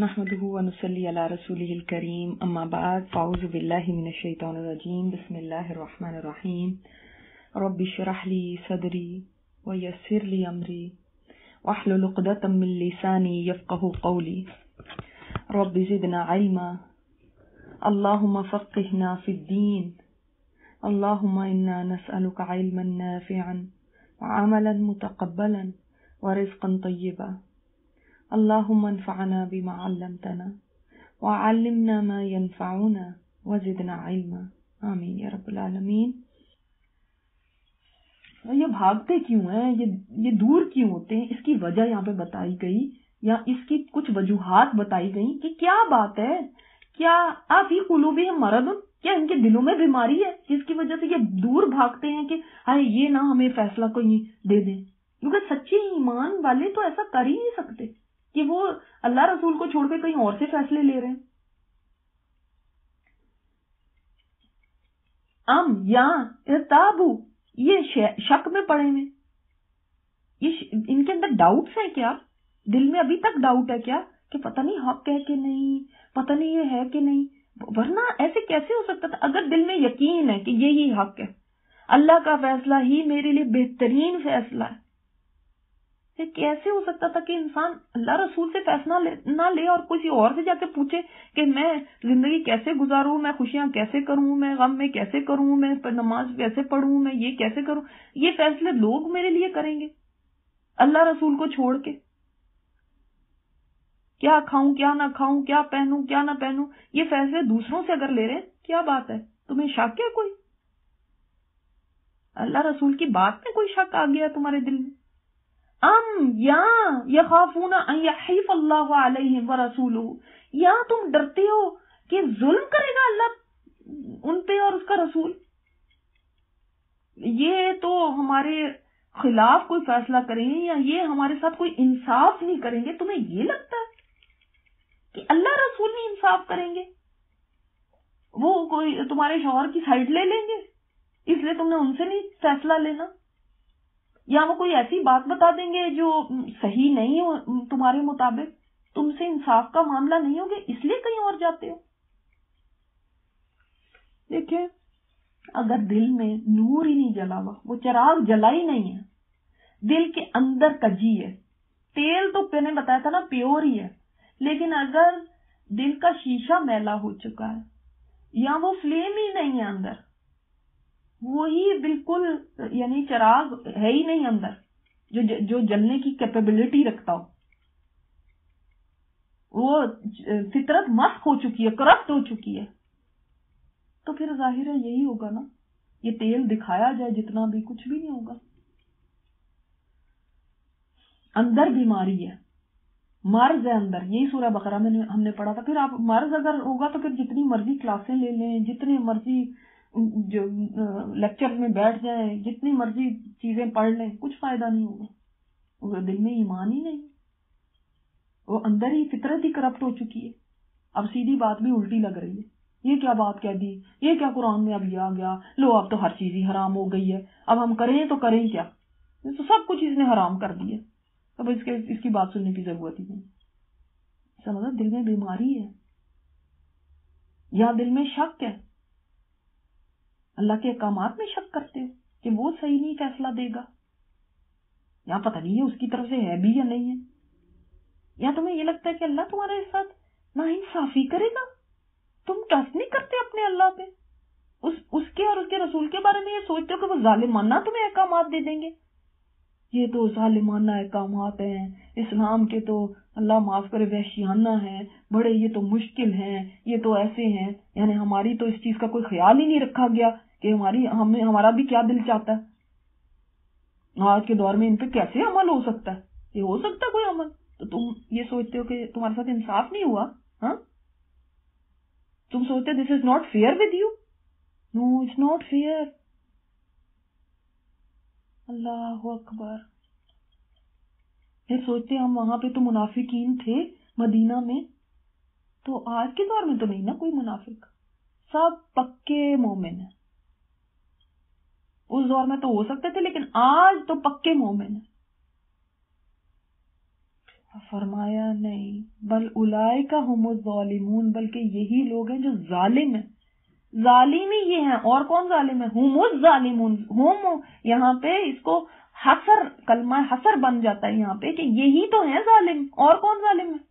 نحمده ونصلي على رسوله الكريم اما بعد فاعوذ بالله من الشيطان الرجيم بسم الله الرحمن الرحيم رب اشرح لي صدري ويسر لي امري واحلل عقدة من لساني يفقهوا قولي رب زدنا علما اللهم فقهنا في الدين اللهم انا نسألك علما نافعا وعملا متقبلا ورزقا طيبا اللهم انفعنا بما علمتنا وعلمنا ما ينفعنا وزدنا علما آمین یا رب العالمین۔ یہ بھاگتے کیوں ہیں، یہ دور کیوں ہوتے ہیں، اس کی وجہ یہاں پہ بتائی گئی یا اس کی کچھ وجوہات بتائی گئی کہ کیا بات ہے، کیا فی قلوبہم مرض، کیا ان کے دلوں میں بیماری ہے جس کی وجہ سے یہ دور بھاگتے ہیں کہ ہائے یہ نہ ہمیں فیصلہ کوئی دے دیں، کیونکہ سچے ایمان والے تو ایسا کر ہی نہیں سکتے کہ وہ اللہ رسول کو چھوڑ کے کہیں اور سے فیصلے لے رہے ہیں۔ یا ارتابو، یہ شک میں پڑے ہوئے، ان کے اندر ڈاؤٹس ہیں، کیا دل میں ابھی تک ڈاؤٹ ہے کیا کہ پتہ نہیں حق ہے کہ نہیں، پتہ نہیں یہ ہے کہ نہیں، ورنہ ایسے کیسے ہو سکتا تھا اگر دل میں یقین ہے کہ یہی حق ہے، اللہ کا فیصلہ ہی میرے لیے بہترین فیصلہ ہے، پھر کیسے ہو سکتا تھا کہ انسان اللہ رسول سے فیصلہ نہ لے اور کسی اور سے جا کے پوچھے کہ میں زندگی کیسے گزاروں، میں خوشیاں کیسے کروں، میں غم میں کیسے کروں، میں نماز کیسے پڑھوں، میں یہ کیسے کروں، یہ فیصلے لوگ میرے لیے کریں گے اللہ رسول کو چھوڑ کے، کیا کھاؤں کیا نہ کھاؤں، کیا پہنوں کیا نہ پہنوں، یہ فیصلے دوسروں سے اگر لے رہے ہیں، کیا بات ہے، تمہیں شک ہے کوئی؟ اللہ رسول کی بات میں کوئی شک آ گیا تمہارے دل میں؟ یا یخافون ان یحیف اللہ علیہم ورسولہ، یا تم ڈرتے ہو کہ ظلم کرے گا اللہ ان پہ اور اس کا رسول، یہ تو ہمارے خلاف کوئی فیصلہ کریں گے یا یہ ہمارے ساتھ کوئی انصاف نہیں کریں گے، تمہیں یہ لگتا ہے کہ اللہ رسول نہیں انصاف کریں گے، وہ کوئی تمہارے شوہر کی سائڈ لے لیں گے اس لیے تم نے ان سے نہیں فیصلہ لینا، یا وہ کوئی ایسی بات بتا دیں گے جو صحیح نہیں ہو تمہارے مطابق، تم سے انصاف کا معاملہ نہیں ہوگا اس لیے کہیں اور جاتے ہو۔ دیکھیں اگر دل میں نور ہی نہیں جلا ہوا، وہ چراغ جلا ہی نہیں ہے، دل کے اندر کجی ہے، تیل تو میں نے بتایا تھا نا پیور ہی ہے، لیکن اگر دل کا شیشہ میلا ہو چکا ہے یا وہ فلیم ہی نہیں ہے اندر، وہی بالکل یعنی چراغ ہے ہی نہیں اندر جو جلنے کی کیپیبلٹی رکھتا ہو، وہ فطرت مسخ ہو چکی ہے، کرپٹ ہو چکی ہے، تو پھر ظاہر ہے یہی ہوگا نا، یہ تیل دکھایا جائے جتنا بھی کچھ بھی نہیں ہوگا، اندر بیماری ہے، مرض ہے اندر، یہی سورہ بقرہ میں ہم نے پڑھا تھا۔ پھر آپ مرض اگر ہوگا تو پھر جتنی مرضی کلاسیں لے لیں، جتنے مرضی جو لیکچر میں بیٹھ جائیں، جتنی مرضی چیزیں پڑھ لیں، کچھ فائدہ نہیں ہوگا، وہ دل میں ایمان ہی نہیں، وہ اندر ہی فطرت ہی کرپٹ ہو چکی ہے۔ اب سیدھی بات بھی الٹی لگ رہی ہے، یہ کیا بات کہہ دی، یہ کیا قرآن میں اب یہ آ گیا، لو اب تو ہر چیز ہی حرام ہو گئی ہے، اب ہم کریں تو کریں کیا، تو سب کچھ اس نے حرام کر دیا، اب اس کی بات سننے کی ضرورت ہی نہیں۔ سمجھا، دل میں بیماری ہے یا دل میں شک ہے، اللہ کے احکامات میں شک کرتے ہو کہ وہ صحیح نہیں فیصلہ دے گا، یا پتہ نہیں ہے اس کی طرف سے ہے بھی یا نہیں ہے، یا تمہیں یہ لگتا ہے کہ اللہ تمہارے ساتھ ناانصافی کرے گا، تم ٹرسٹ نہیں کرتے اپنے اللہ پہ، اس کے اور اس کے رسول کے بارے میں یہ سوچتے ہو کہ وہ ظالمانہ تمہیں احکامات دے دیں گے، یہ تو ظالمانہ احکامات ہیں، اسلام کے تو اللہ معاف کرے وحشیانہ ہیں، بڑے یہ تو مشکل ہیں، یہ تو ایسے ہیں، یعنی ہماری تو اس چیز کا کوئی خیال ہی نہیں رکھا گیا کہ ہمارا بھی کیا دل چاہتا ہے، آج کے دور میں ان پہ کیسے عمل ہو سکتا ہے، یہ ہو سکتا ہے کوئی عمل، تو تم یہ سوچتے ہو کہ تمہارے ساتھ انصاف نہیں ہوا، ہاں تم سوچتے this is not fair with you, no it's not fair, اللہ اکبر۔ پھر سوچتے ہم وہاں پہ تو منافقین تھے مدینہ میں، تو آج کے دور میں تو نہیں نا کوئی منافق، سب پکے مومن ہیں، اس دور میں تو ہو سکتے تھے لیکن آج تو پکے مومن ہیں۔ فرمایا نہیں، بل اولئک هم الظالمون، بلکہ یہی لوگ ہیں جو ظالم ہیں. ظالم ہی یہ ہیں، اور کون ظالم ہے؟ هم الظالمون. ہم یہاں پہ اس کو حصر، کلمہ حصر بن جاتا ہے یہاں پہ کہ یہی تو ہیں ظالم، اور کون ظالم ہے؟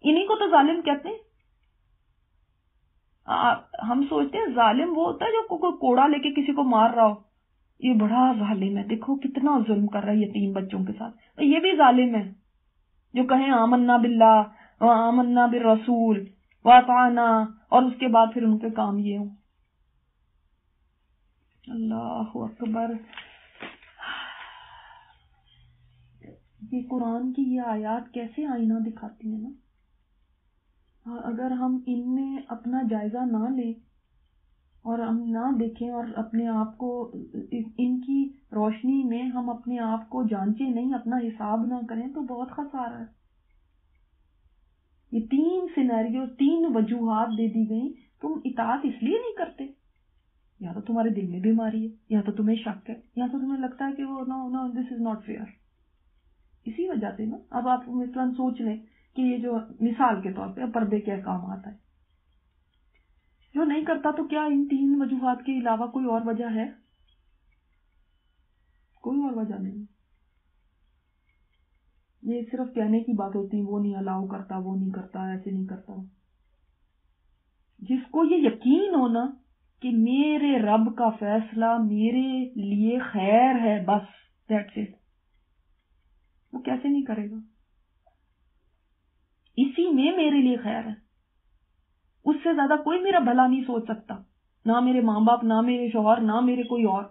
انہی کو تو ظالم کہتے ہیں. ہم سوچتے ہیں ظالم وہ ہوتا ہے جو کوئی کوڑا لے کے کسی کو مار رہا ہو، یہ بڑا ظالم ہے، دیکھو کتنا ظلم کر رہا ہے یتیم بچوں کے ساتھ. یہ بھی ظالم ہے جو کہیں آمنا باللہ و آمنا بالرسول واطعنا، اور اس کے بعد پھر ان کے کام یہ ہوں. اللہ اکبر. یہ قرآن کی یہ آیات کیسے آئینہ دکھاتی ہیں نا. اگر ہم ان میں اپنا جائزہ نہ لیں اور ہم نہ دیکھیں اور اپنے آپ کو ان کی روشنی میں ہم اپنے آپ کو جانچیں نہیں، اپنا حساب نہ کریں، تو بہت خسارہ ہے. یہ 3 سینیریو، 3 وجوہات دے دی گئیں. تم اطاعت اس لیے نہیں کرتے، یا تو تمہارے دل میں بیماری ہے، یا تو تمہیں شک ہے، یا تو تمہیں لگتا ہے کہ وہ نو دس از ناٹ فیئر. اسی وجہ سے نا. اب آپ مثلاً سوچ لیں کہ یہ جو مثال کے طور پہ پردے کے احکامات ہے، جو نہیں کرتا تو کیا ان 3 وجوہات کے علاوہ کوئی اور وجہ ہے؟ کوئی اور وجہ نہیں. یہ صرف کہنے کی بات ہوتی ہے، وہ نہیں الاؤ کرتا، وہ نہیں کرتا، ایسے نہیں کرتا. جس کو یہ یقین ہونا کہ میرے رب کا فیصلہ میرے لیے خیر ہے، بس دیٹس اٹ، وہ کیسے نہیں کرے گا؟ اسی میں میرے لیے خیر ہے، اس سے زیادہ کوئی میرا بھلا نہیں سوچ سکتا، نہ میرے ماں باپ، نہ میرے شوہر، نہ میرے کوئی اور.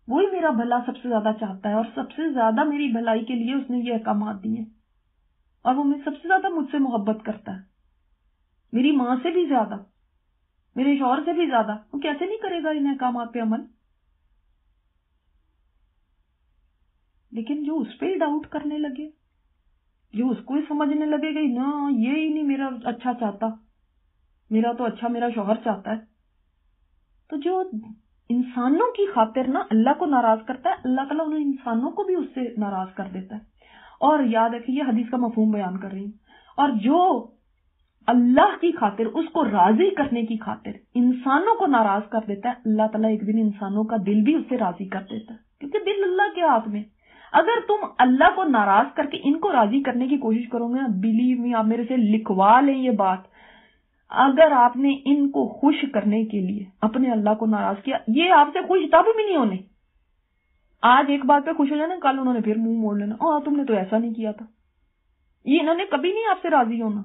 وہی میرا بھلا سب سے زیادہ چاہتا ہے، اور سب سے زیادہ میری بھلائی کے لیے اس نے یہ احکامات دیے، اور وہ سب سے زیادہ مجھ سے محبت کرتا ہے، میری ماں سے بھی زیادہ، میرے شوہر سے بھی زیادہ. وہ کیسے نہیں کرے گا ان احکامات پہ عمل؟ لیکن جو اس پہ ہی ڈاؤٹ کرنے لگے، جو اس کو ہی سمجھنے لگے گا نا یہ ہی نہیں میرا اچھا چاہتا، میرا تو اچھا میرا شوہر چاہتا ہے. تو جو انسانوں کی خاطر نا اللہ کو ناراض کرتا ہے، اللہ تعالیٰ انہیں انسانوں کو بھی اس سے ناراض کر دیتا ہے. اور یاد رکھیے یہ حدیث کا مفہوم بیان کر رہی ہوں. اور جو اللہ کی خاطر، اس کو راضی کرنے کی خاطر انسانوں کو ناراض کر دیتا ہے، اللہ تعالیٰ ایک دن انسانوں کا دل بھی اس سے راضی کر دیتا ہے، کیونکہ دل اللہ کے ہاتھ میں. اگر تم اللہ کو ناراض کر کے ان کو راضی کرنے کی کوشش کرو گے، بلیو می، آپ میرے سے لکھوا لیں یہ بات، اگر آپ نے ان کو خوش کرنے کے لیے اپنے اللہ کو ناراض کیا، یہ آپ سے خوش تب بھی نہیں ہونے. آج ایک بات پہ خوش ہو جانا، کل انہوں نے پھر منہ موڑ لینا، تم نے تو ایسا نہیں کیا تھا. یہ انہوں نے کبھی نہیں آپ سے راضی ہونا.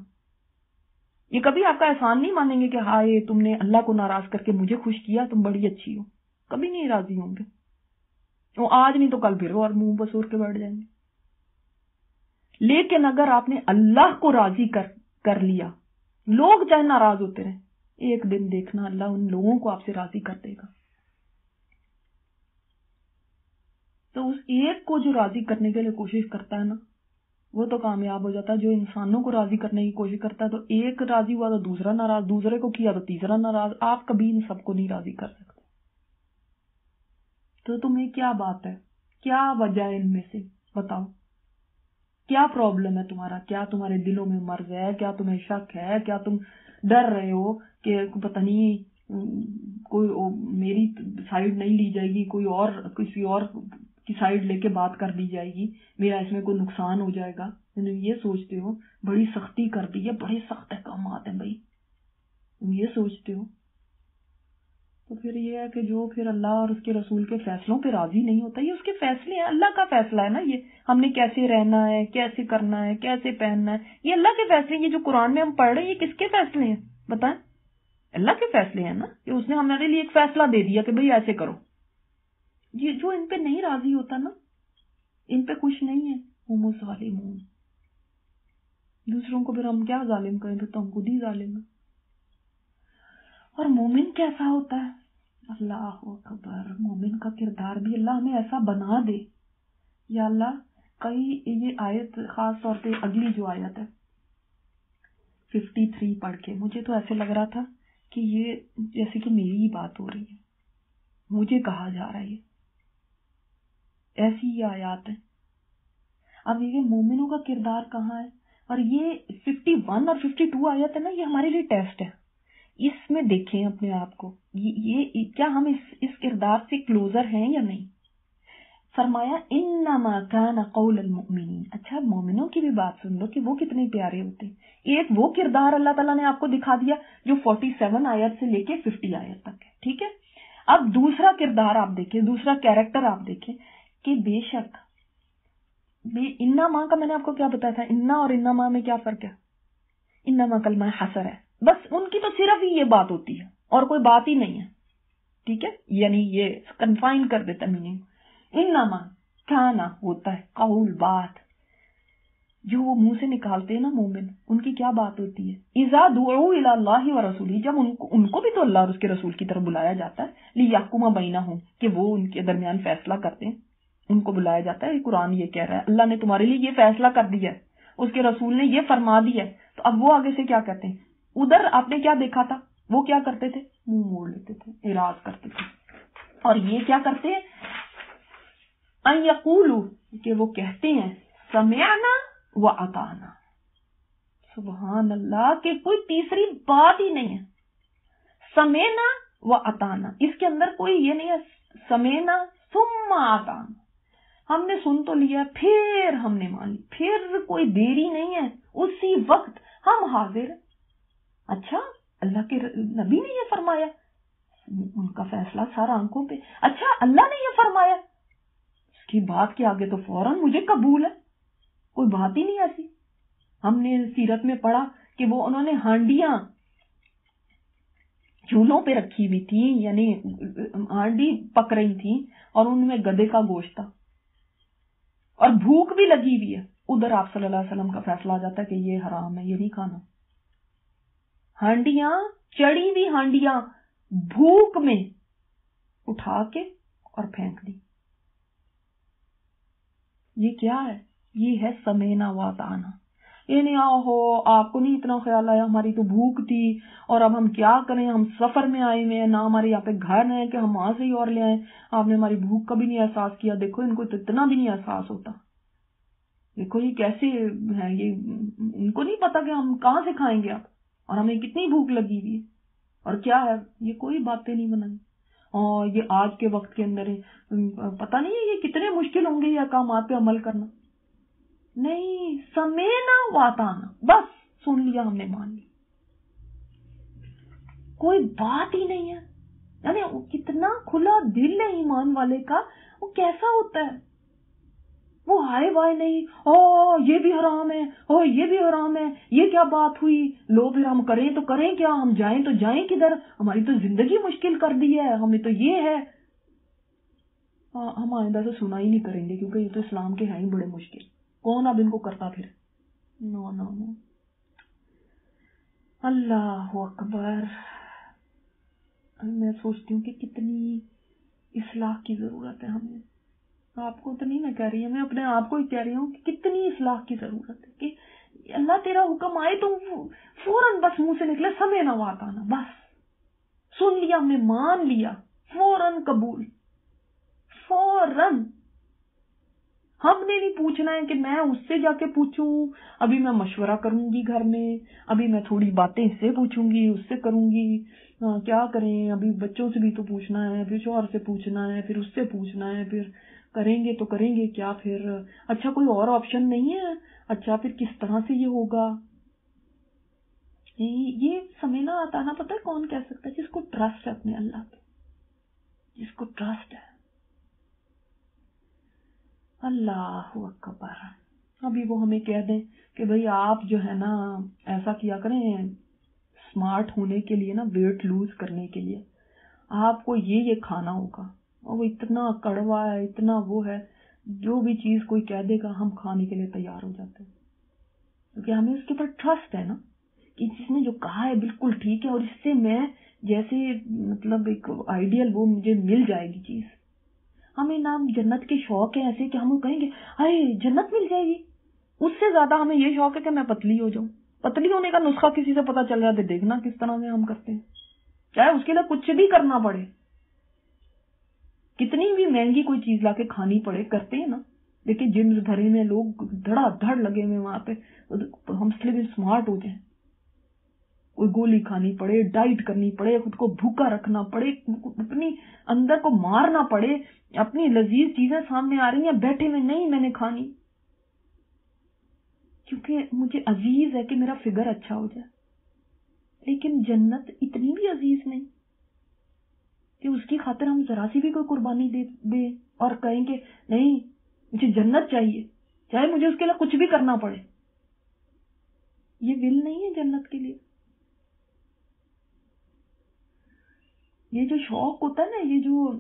یہ کبھی آپ کا احسان نہیں مانیں گے کہ ہائے تم نے اللہ کو ناراض کر کے مجھے خوش کیا، تم بڑی اچھی ہو. کبھی نہیں راضی ہوں گے. وہ آج نہیں تو کل پھر اور منہ بسور کے بیٹھ جائیں گے. لیکن اگر آپ نے اللہ کو راضی کر لیا، لوگ چاہے ناراض ہوتے رہیں، ایک دن دیکھنا اللہ ان لوگوں کو آپ سے راضی کر دے گا. تو اس ایک کو جو راضی کرنے کے لیے کوشش کرتا ہے نا، وہ تو کامیاب ہو جاتا ہے. جو انسانوں کو راضی کرنے کی کوشش کرتا ہے تو ایک راضی ہوا تو دوسرا ناراض، دوسرے کو کیا تو تیسرا ناراض. آپ کبھی ان سب کو نہیں راضی کر سکتے. تو تمہیں کیا بات ہے، کیا وجہ ہے ان میں سے؟ بتاؤ کیا پرابلم ہے تمہارا؟ کیا تمہارے دلوں میں مرض ہے؟ کیا تمہیں شک ہے؟ کیا تم ڈر رہے ہو کہ پتہ نہیں کوئی میری سائیڈ نہیں لی جائے گی، کوئی اور کسی اور کی سائیڈ لے کے بات کر دی جائے گی، میرا اس میں کوئی نقصان ہو جائے گا؟ تم یہ سوچتے ہو؟ بڑی سختی کر دی ہے، بڑے سخت احکامات ہیں بھائی، تم یہ سوچتے ہو؟ تو پھر یہ ہے کہ جو پھر اللہ اور اس کے رسول کے فیصلوں پہ راضی نہیں ہوتا، یہ اس کے فیصلے ہیں، اللہ کا فیصلہ ہے نا. یہ ہم نے کیسے رہنا ہے، کیسے کرنا ہے، کیسے پہننا ہے، یہ اللہ کے فیصلے. یہ جو قرآن میں ہم پڑھ رہے ہیں یہ کس کے فیصلے ہیں بتائیں؟ اللہ کے فیصلے ہیں نا. کہ اس نے ہمارے لیے ایک فیصلہ دے دیا کہ بھئی ایسے کرو. یہ جو ان پہ نہیں راضی ہوتا نا، ان پہ خوش نہیں ہے، ہم ظالمون. دوسروں کو پھر ہم کیا ظالم کریں؟ تو ہم خود ہی ظالم ہیں. اور مومن کیسا ہوتا ہے؟ اللہ اکبر. مومن کا کردار بھی اللہ ہمیں ایسا بنا دے. یا اللہ کئی یہ آیت خاص طور پہ اگلی جو آیت ہے 53 پڑھ کے مجھے تو ایسے لگ رہا تھا کہ یہ جیسے کہ میری ہی بات ہو رہی ہے، مجھے کہا جا رہا ہے. ایسی یہ آیات ہیں. اب یہ مومنوں کا کردار کہاں ہے؟ اور یہ 51 اور 52 آیت ہے نا، یہ ہمارے لیے ٹیسٹ ہے. اس میں دیکھیں اپنے آپ کو، یہ کیا ہم اس کردار سے کلوزر ہیں یا نہیں. فرمایا انما کان قول المؤمنین. اچھا مومنوں کی بھی بات سن لو کہ وہ کتنے پیارے ہوتے ہیں. ایک وہ کردار اللہ تعالیٰ نے آپ کو دکھا دیا جو 47 آیت سے لے کے 50 آیت تک ہے، ٹھیک ہے. اب دوسرا کردار آپ دیکھیں، دوسرا کیریکٹر آپ دیکھیں کہ بے شک انما کا میں نے آپ کو کیا بتایا تھا، انا اور انما میں کیا فرق ہے؟ انما کلمہ حصر ہے، بس ان کی تو صرف ہی یہ بات ہوتی ہے اور کوئی بات ہی نہیں ہے، ٹھیک ہے. یعنی یہ کنفائن کر دیتا میننگ. انما کانا ہوتا ہے قول، بات جو وہ منہ سے نکالتے ہیں نا مومن، ان کی کیا بات ہوتی ہے؟ اذا دعوا الی اللہ ورسولہ، جب ان کو بھی تو اللہ اور اس کے رسول کی طرف بلایا جاتا ہے، لیحکم بینہم، کہ وہ ان کے درمیان فیصلہ کرتے ہیں، ان کو بلایا جاتا ہے. قرآن یہ کہہ رہا ہے اللہ نے تمہارے لیے یہ فیصلہ کر دیا ہے، اس کے رسول نے یہ فرما دیا ہے. تو اب وہ آگے سے کیا کہتے ہیں؟ ادھر آپ نے کیا دیکھا تھا، وہ کیا کرتے تھے؟ منہ موڑ لیتے تھے، اعراض کرتے تھے. اور یہ کیا کرتے ہیں؟ ان یقولوا، کہ وہ کہتے ہیں سمعنا واطعنا. سبحان اللہ، کہ کوئی تیسری بات ہی نہیں ہے. سمعنا واطعنا، اس کے اندر کوئی یہ نہیں ہے سمعنا ثم اطعنا، ہم نے سن تو لیا پھر ہم نے مان لی، پھر کوئی دیری نہیں ہے، اسی وقت ہم حاضر. اچھا اللہ کے نبی نے یہ فرمایا، ان کا فیصلہ سارا آنکھوں پہ. اچھا اللہ نے یہ فرمایا، اس کی بات کے آگے تو فوراً مجھے قبول ہے، کوئی بات ہی نہیں ایسی. ہم نے سیرت میں پڑھا کہ وہ انہوں نے ہانڈیاں چولہوں پہ رکھی ہوئی تھی، یعنی ہانڈی پک رہی تھی اور ان میں گدھے کا گوشت تھا اور بھوک بھی لگی ہوئی ہے. ادھر آپ صلی اللہ علیہ وسلم کا فیصلہ آ جاتا ہے کہ یہ حرام ہے، یہ نہیں کھانا. ہانڈیاں چڑی ہوئی، ہانڈیاں بھوک میں اٹھا کے اور پھینک دی. یہ کیا ہے؟ یہ ہے سمینا واطعنا. یہ نہیں آہو آپ کو نہیں اتنا خیال آیا، ہماری تو بھوک تھی اور اب ہم کیا کریں، ہم سفر میں آئے ہوئے ہیں، نہ ہمارے یہاں پہ گھر ہے کہ ہم وہاں سے ہی اور لے آئیں، آپ نے ہماری بھوک کا بھی نہیں احساس کیا. دیکھو ان کو تو اتنا بھی نہیں احساس ہوتا، دیکھو یہ کیسے ہے، یہ ان کو نہیں پتا کہ ہم کہاں سے کھائیں گے اب، اور ہمیں کتنی بھوک لگی ہوئی ہے. اور کیا ہے، یہ کوئی باتیں نہیں بنائی. اور یہ آج کے وقت کے اندر پتہ نہیں ہے یہ کتنے مشکل ہوں گے یہ احکامات پہ عمل کرنا. نہیں، سمینا واطعنا، بس سن لیا ہم نے، مان لی، کوئی بات ہی نہیں ہے. یعنی کتنا کھلا دل ہے ایمان والے کا، وہ کیسا ہوتا ہے، وہ ہائے وائے نہیں، یہ بھی حرام ہے، یہ بھی حرام ہے، یہ کیا بات ہوئی، لو پھر ہم کریں تو کریں کیا، ہم جائیں تو جائیں کدھر، ہماری تو زندگی مشکل کر دی ہے، ہمیں تو یہ ہے. ہم آئندہ سے سنا ہی نہیں کریں گے کیونکہ یہ تو اسلام کے ہیں ہی بڑے مشکل، کون اب ان کو کرتا پھر. نو نو نو. اللہ اکبر. میں سوچتی ہوں کہ کتنی اصلاح کی ضرورت ہے ہمیں. آپ کو تو نہیں میں کہہ رہی ہوں، میں اپنے آپ کو ہی کہہ رہی ہوں کہ کتنی اصلاح کی ضرورت ہے کہ اللہ تیرا حکم آئے تو فوراً بس منہ سے نکلے سمینا واطعنا، بس سن لیا ہم نے، مان لیا، فوراً قبول، فوراً. ہم نے نہیں پوچھنا ہے کہ میں اس سے جا کے پوچھوں، ابھی میں مشورہ کروں گی گھر میں، ابھی میں تھوڑی باتیں اس سے پوچھوں گی، اس سے کروں گی، کیا کریں، ابھی بچوں سے بھی تو پوچھنا ہے، پھر شوہر سے پوچھنا ہے، پھر اس سے پوچھنا ہے، پھر کریں گے تو کریں گے کیا پھر. اچھا کوئی اور آپشن نہیں ہے، اچھا پھر کس طرح سے یہ ہوگا. یہ سمینا واطعنا پتہ ہے کون کہہ سکتا ہے؟ جس کو ٹرسٹ ہے اپنے اللہ پہ، جس کو ٹرسٹ ہے. اللہ اکبر. ابھی وہ ہمیں کہہ دیں کہ بھئی آپ جو ہے نا ایسا کیا کریں، اسمارٹ ہونے کے لیے نا، ویٹ لوز کرنے کے لیے آپ کو یہ کھانا ہوگا، اور وہ اتنا کڑوا ہے، اتنا وہ ہے، جو بھی چیز کوئی کہہ دے گا ہم کھانے کے لیے تیار ہو جاتے ہیں، کیونکہ ہمیں اس کے اوپر ٹرسٹ ہے نا کہ جس نے جو کہا ہے بالکل ٹھیک ہے، اور اس سے میں جیسے مطلب ایک آئیڈیل وہ مجھے مل جائے گی چیز. ہمیں نام جنت کے شوق ہے ایسے کہ ہم کہیں گے ہائے جنت مل جائے گی، اس سے زیادہ ہمیں یہ شوق ہے کہ میں پتلی ہو جاؤں. پتلی ہونے کا نسخہ کسی سے پتا چل جائے تو دیکھنا کس طرح سے ہم کرتے ہیں، چاہے اس کے لیے کچھ بھی کرنا پڑے، کتنی بھی مہنگی کوئی چیز لا کے کھانی پڑے، کرتے ہیں نا. دیکھیں جمز بھرے میں لوگ دھڑا دھڑ لگے ہوئے وہاں پہ، ہم اسمارٹ ہو جائیں، کوئی گولی کھانی پڑے، ڈائٹ کرنی پڑے، خود کو بھوکا رکھنا پڑے، اپنی اندر کو مارنا پڑے، اپنی لذیذ چیزیں سامنے آ رہی ہیں، بیٹھے میں نہیں میں نے کھانی، کیونکہ مجھے عزیز ہے کہ میرا فگر اچھا ہو جائے۔ لیکن جنت اتنی بھی عزیز نہیں کہ اس کی خاطر ہم ذرا سی بھی کوئی قربانی دے اور کہیں کہ نہیں مجھے جنت چاہیے، چاہے مجھے اس کے لیے کچھ بھی کرنا پڑے۔ یہ ول نہیں ہے جنت کے لیے۔ یہ جو شوق ہوتا ہے نا، یہ جو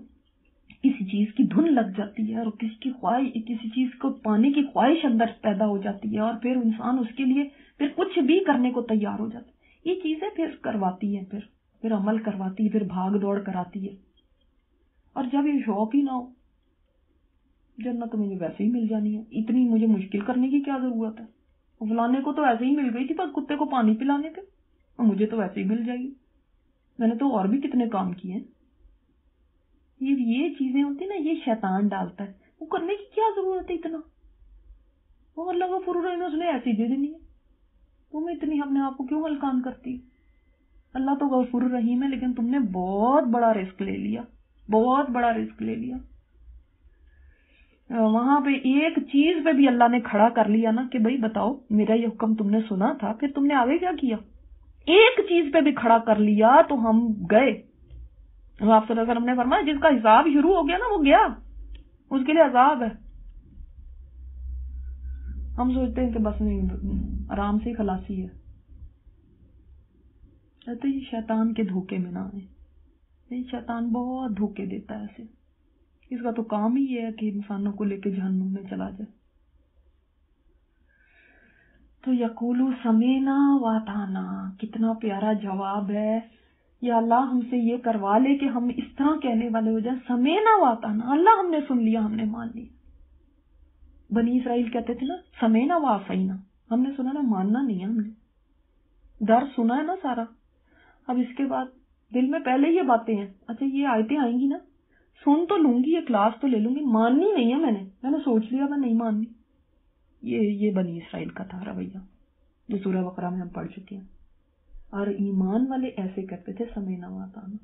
کسی چیز کی دھن لگ جاتی ہے اور کسی چیز کو پانے کی خواہش اندر پیدا ہو جاتی ہے، اور پھر انسان اس کے لیے پھر کچھ بھی کرنے کو تیار ہو جاتا ہے، یہ چیزیں پھر کرواتی ہیں، پھر عمل کرواتی ہے، پھر بھاگ دوڑ کراتی ہے۔ اور جب یہ شوق ہی نہ ہو، جنت تو مجھے ویسے ہی مل جانی ہے، اتنی مجھے مشکل کرنے کی کیا ضرورت ہے؟ فلانے کو تو ایسے ہی مل گئی تھی، بس کتے کو پانی پلانے تھے، اور مجھے تو ویسے ہی مل جائے گی، میں نے تو اور بھی کتنے کام کیے ہیں۔ یہ چیزیں ہوتی نا، یہ شیطان ڈالتا ہے، وہ کرنے کی کیا ضرورت ہے اتنا؟ وہ اللہ غفور الرحیم اس نے ایسی دے دینی ہے، تم اتنی اپنے آپ کو کیوں ہلکان کرتی؟ اللہ تو غفور الرحیم ہے، لیکن تم نے بہت بڑا رسک لے لیا، بہت بڑا رسک لے لیا۔ وہاں پہ ایک چیز پہ بھی اللہ نے کھڑا کر لیا نا کہ بھائی بتاؤ، میرا یہ حکم تم نے سنا تھا، پھر تم نے آگے کیا کیا؟ ایک چیز پہ بھی کھڑا کر لیا تو ہم گئے۔ آپ صلی اللہ علیہ وسلم نے فرمایا جس کا حساب شروع ہو گیا نا وہ گیا، اس کے لیے عذاب ہے۔ ہم سوچتے ہیں کہ بس نہیں، آرام سے خلاصی ہے۔ تو یہ شیطان کے دھوکے میں نہ آئے، یہ شیطان بہت دھوکے دیتا ہے ایسے، اس کا تو کام ہی یہ ہے کہ انسانوں کو لے کے جہنم میں چلا جائے۔ تو یقولو سمینا واتانا، کتنا پیارا جواب ہے، یا اللہ ہم سے یہ کروا لے کہ ہم اس طرح کہنے والے ہو جائیں، سمینا واتانا، اللہ ہم نے سن لیا، ہم نے مان لیا۔ بنی اسرائیل کہتے تھے نا سمینا واسینا، ہم نے سنا نا، ماننا نہیں ہے ہم نے، در سنا ہے نا سارا۔ اب اس کے بعد دل میں پہلے یہ باتیں ہیں، اچھا یہ آیتیں آئیں گی نا، سن تو لوں گی، یہ کلاس تو لے لوں گی، ماننی نہیں ہے، میں نے سوچ لیا میں نہیں ماننی۔ یہ بنی اسرائیل کا تھا رویہ جو سورہ بقرہ میں ہم پڑھ چکے ہیں۔ اور ایمان والے ایسے کرتے تھے سمینا واتانا۔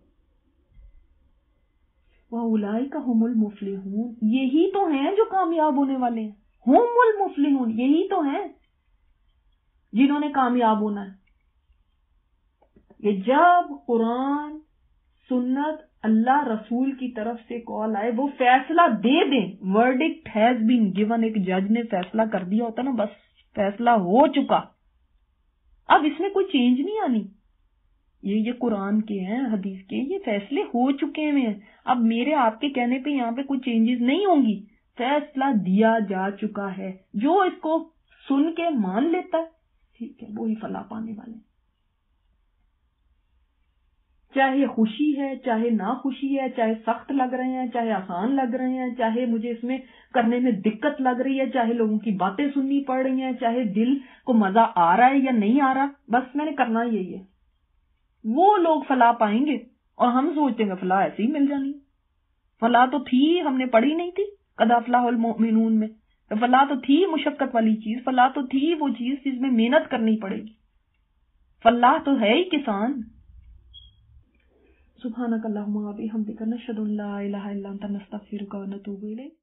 وَأُولَئِكَ هُمُ الْمُفْلِحُونَ، یہی تو ہیں جو کامیاب ہونے والے ہیں، ہم المفلحون، یہی تو ہیں جنہوں نے کامیاب ہونا ہے۔ کہ جب قرآن سنت اللہ رسول کی طرف سے کال آئے، وہ فیصلہ دے دیں، verdict has been given، ایک جج نے فیصلہ کر دیا ہوتا نا، بس فیصلہ ہو چکا، اب اس میں کوئی چینج نہیں آنی۔ یہ قرآن کے ہیں، حدیث کے، یہ فیصلے ہو چکے ہیں، اب میرے آپ کے کہنے پہ یہاں پہ کوئی چینجز نہیں ہوں گی، فیصلہ دیا جا چکا ہے۔ جو اس کو سن کے مان لیتا ہے ٹھیک ہے، وہی فلاح پانے والے، چاہے خوشی ہے چاہے ناخوشی ہے، چاہے سخت لگ رہے ہیں چاہے آسان لگ رہے ہیں، چاہے مجھے اس میں کرنے میں دقت لگ رہی ہے، چاہے لوگوں کی باتیں سننی پڑ رہی ہیں، چاہے دل کو مزہ آ رہا ہے یا نہیں آ رہا، بس میں نے کرنا یہی ہے۔ وہ لوگ فلاح پائیں گے، اور ہم سوچتے ہیں فلاح ایسے ہی مل جانی، فلاح تو تھی، ہم نے پڑھی نہیں تھی قد افلح المؤمنون میں، فلاح تو تھی مشقت والی چیز، فلاح تو تھی وہ چیز جس میں محنت کرنی پڑے گی، فلاح تو ہے ہی کسان۔ سبحانک اللہم و بحمدک، نشہد ان لا الہ الا انت، نستغفرک و نتوب الیک۔